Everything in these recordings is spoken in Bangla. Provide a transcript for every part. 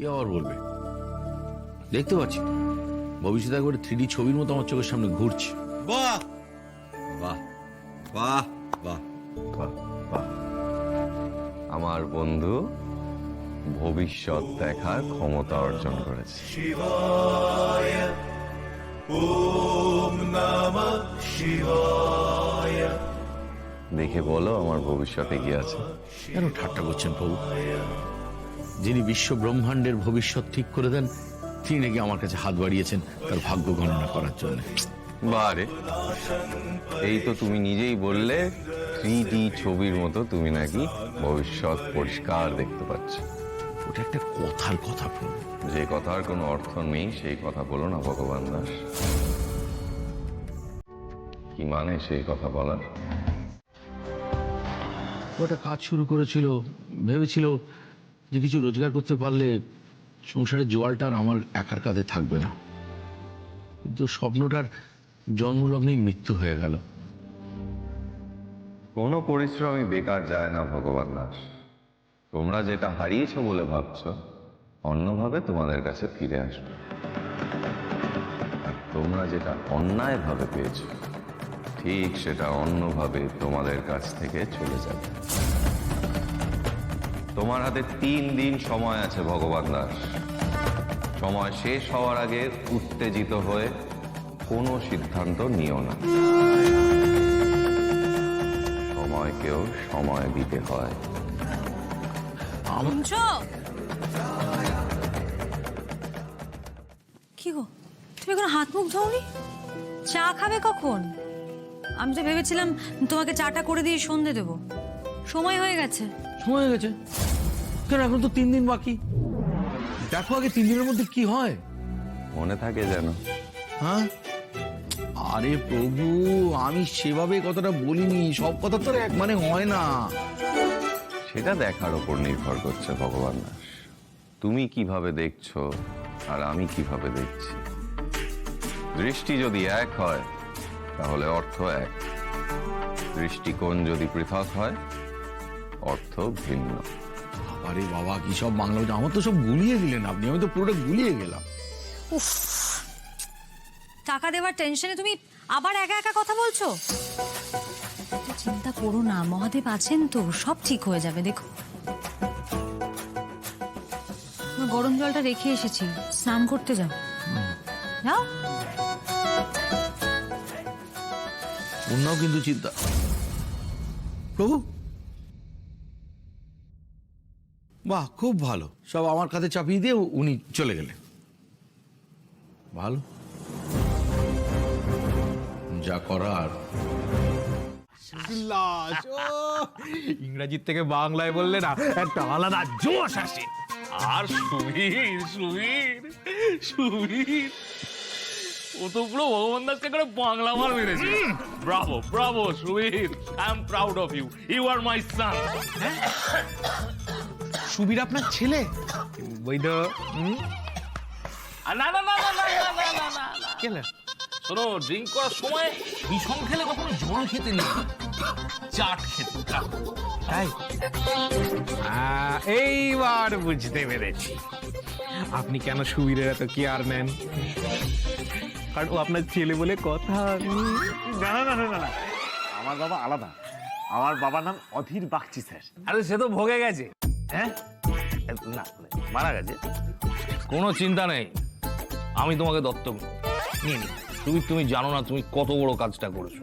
কে আবার বলবে? দেখতে পাচ্ছি ভবিষ্যৎ একবারে 3D ছবির মতো আমার চোখের সামনে ঘুরছে। বাহ বাহ বাহ বাহ বাহ বাহ। আমার বন্ধু ভবিষ্যৎ দেখার ক্ষমতা অর্জন করেছে। দেখে বলো আমার ভবিষ্যতে কি আছে। কেন ঠাট্টা করছেন প্রভু? যিনি বিশ্ব ব্রহ্মাণ্ডের ভবিষ্যৎ ঠিক করে দেন তিনি নাকি আমার কাছে হাত বাড়িয়েছেন তার ভাগ্য গণনা করার জন্য। বারে, এই তো তুমি নিজেই বললে 3D ছবির মতো তুমি নাকি ভবিষ্যৎ পরিষ্কার দেখতে পাচ্ছ। ওটা একটা কথার কথা প্রভু। যে কথার কোনো অর্থ নেই সেই কথা বলো না ভগবান দাস। কি মানে সেই কথা বলার? ওটা কাজ শুরু করেছিল, ভেবেছিল যে কিছু রোজগার করতে পারলে সংসারের জোয়ালটা আর আমার একার কাঁধে থাকবে না, কিন্তু স্বপ্নটার জন্মলগ্নেই মৃত্যু হয়ে গেল। কোনো পরিশ্রমই বেকার যায় না ভগবান দাস। তোমরা যেটা হারিয়েছো বলে ভাবছো অন্যভাবে তোমাদের কাছে ফিরে আসবে, আর তোমরা যেটা অন্যায়ভাবে পেয়েছো ঠিক সেটা অন্যভাবে তোমাদের কাছ থেকে চলে যাবে। তোমার হাতে 3 দিন সময় আছে ভগবান দাস। সময় শেষ হওয়ার আগে উত্তেজিত হয়ে কোনো সিদ্ধান্ত নিও না। সময়কেও সময় দিতে হয়। কি গো, তুমি এখন হাত মুখ ধোওনি? চা খাবে কখন? আমি তো ভেবেছিলাম তোমাকে চাটা করে দিয়ে সন্ধে দেবো। সময় হয়ে গেছে। সময় হয়ে গেছে কেন? এখন তো 3 দিন বাকি। দেখো আগে 3 দিনের মধ্যে কি হয়। মনে থাকে যেন। হ্যাঁ, আরে প্রভু, আমি সেভাবে কথাটা বলিনি। সব কথা তো এক মানে হয় না। সেটা দেখার উপর নির্ভর করছে ভগবান দাস। তুমি কিভাবে দেখছো আর আমি কিভাবে দেখছি। দৃষ্টি যদি এক হয় তাহলে অর্থ এক, দৃষ্টিকোণ যদি পৃথক হয় অর্থ ভিন্ন। আরে বাবা, কি সব বাংলা বলছে? আমার তো সব গুলিয়ে দিলেন আপনি। আমি তো পুরোটা গুলিয়ে গেলাম। উফ, টাকা দেওয়ার টেনশনে তুমি আবার একা একা কথা বলছো। চিন্তা করো না, মহাদেব আছেন তো, সব ঠিক হয়ে যাবে। দেখো, গরম জলটা রেখে এসেছি, স্নান করতে যাও। যাও। অন্যও কিন্তু চিন্তা। প্রভু, বাহ, খুব ভালো। সব আমার কাছে চাপিয়ে দিয়ে উনি চলে গেলেন। ভালো, যা করার। ইংরাজির থেকে বাংলায় বললে না একটা আলাদা জোশ আসে। আর সুবীর সুবীর সুবীর ও তো পুরো ভগবান দাসকে করে বাংলা মার মেরেছে। Bravo bravo Subir, I am proud of you. You are my son. Subir আপনার ছেলে? বৈধ না না না না না না না না না। কেলে? শোনো, ড্রিঙ্ক করার সময় বিষম খেলে কখনো জল খেতে নেই, চাট খেতে। তাই? এইবার বুঝতে পেরেছি আপনি কেন সুবীরের এত কেয়ার নেন। কারণ ও আপনার ছেলে বলে কথা। না না না না না, আমার বাবা আলাদা। আমার বাবার নাম অধীর বাগচি স্যার। আরে সে তো ভোগে গেছে। হ্যাঁ না, মারা গেছে। কোনো চিন্তা নেই, আমি তোমাকে দত্তক নিয়ে নি। তুমি জানো না তুমি কত বড় কাজটা করেছো।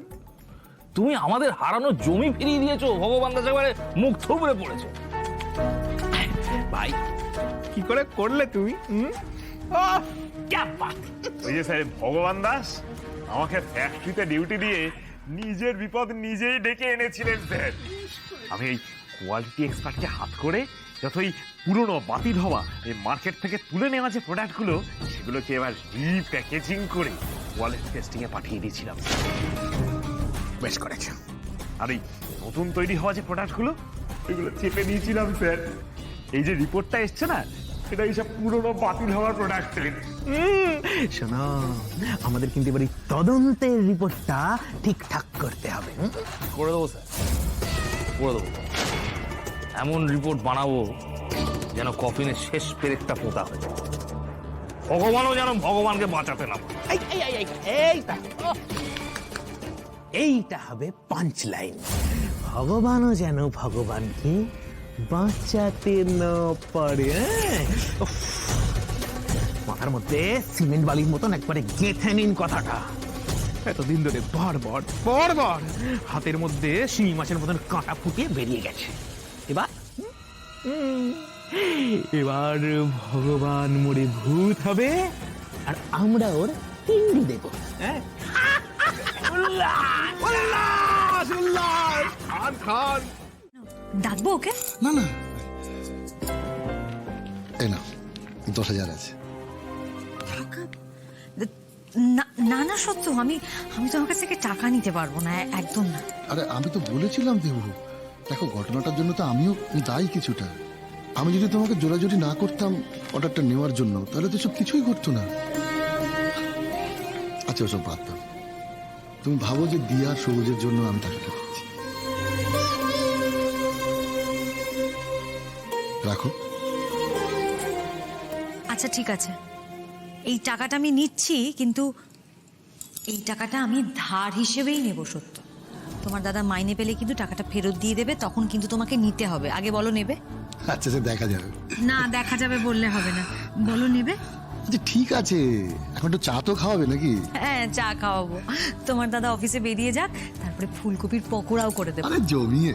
তুমি আমাদের হারানো জমি ফিরিয়ে দিয়েছো। ভগবান দাস একেবারে মুখ থুবড়ে পড়েছে। ভাই, কি করে করলে তুমি? ওই যে স্যার ভগবান দাস আমাকে ফ্যাক্টরিতে ডিউটি দিয়ে নিজের বিপদ নিজেই ডেকে এনেছিলেন স্যার। আমি এই কোয়ালিটি এক্সপার্টকে হাত করে যতই পুরনো বাতিল হওয়া এই মার্কেট থেকে তুলে নেওয়া যে প্রোডাক্টগুলো সেগুলোকে এবার রিপ্যাকেজিং করে কোয়ালিটি টেস্টিং এ পাঠিয়ে দিয়েছিলাম। বেশ করেছো। আর এই নতুন তৈরি হওয়া যে প্রোডাক্টগুলো এগুলো চেপে দিয়েছিলাম স্যার। এই যে রিপোর্টটা এসছে না, এটা এইসব পুরনো বাতিল হওয়ার প্রোডাক্ট। শোনো, আমাদের কিন্তু এবার এই তদন্তের রিপোর্টটা ঠিকঠাক করতে হবে। করে দেবো স্যার, করে দেবো। এমন রিপোর্ট বানাবো যেন কফিনের শেষ পেরেকটা পোতা হয়ে যায়। ভগবানও যেন ভগবানকে বাঁচাতে না পারে। এইটা হবে পাঞ্চ লাইন। ভগবানও যেন ভগবানকে বাঁচাতে না পারে। উফ, মাথার মধ্যে সিমেন্ট বালির মতন একবারে গেঁথে নিন কথাটা। এতদিন ধরে বারবার হাতের মধ্যে শিঙি মাছের মতন কাঁটা ফুটিয়ে বেরিয়ে গেছে। এবার ভগবান মরে ভূত হবে আর আমরা ওর পিন্ডি দেব। হ্যাঁ, ডাকবো ওকে? না না, এই না 10,000 আছে। না না সত্য, আমি তোমার কাছ থেকে টাকা নিতে পারবো না, একদম না। আরে আমি তো বলেছিলাম দেবো। দেখো ঘটনাটার জন্য তো আমিও দায়ী কিছুটা। আমি যদি তোমাকে জোরাজোরি না করতাম অর্ডারটা নেওয়ার জন্য, তাহলে তো সব কিছুই ঘটতো না। আচ্ছা ওসব বাদ দাও, তুমি ভাবো যে দিয়া আর সবুজের জন্য আমি টাকাটা দিচ্ছি। রাখো। আচ্ছা ঠিক আছে, এই টাকাটা আমি নিচ্ছি, কিন্তু এই টাকাটা আমি ধার হিসেবেই নেব সত্য। তোমার দাদা মাইনে পেলে কিন্তু টাকাটা ফেরত দিয়ে দেবে, তখন কিন্তু তোমাকে নিতে হবে। আগে বলো নেবে? আচ্ছা সে দেখা যাবে। না দেখা যাবে বললে হবে না, বলো নেবে? আচ্ছা ঠিক আছে, এখন তো চা তো খাওয়াবে নাকি? হ্যাঁ চা খাওয়াবো। তোমার দাদা অফিসে বেরিয়ে যাক, তারপরে ফুলকপির পকোড়াও করে দেবো। আরে জমিয়ে।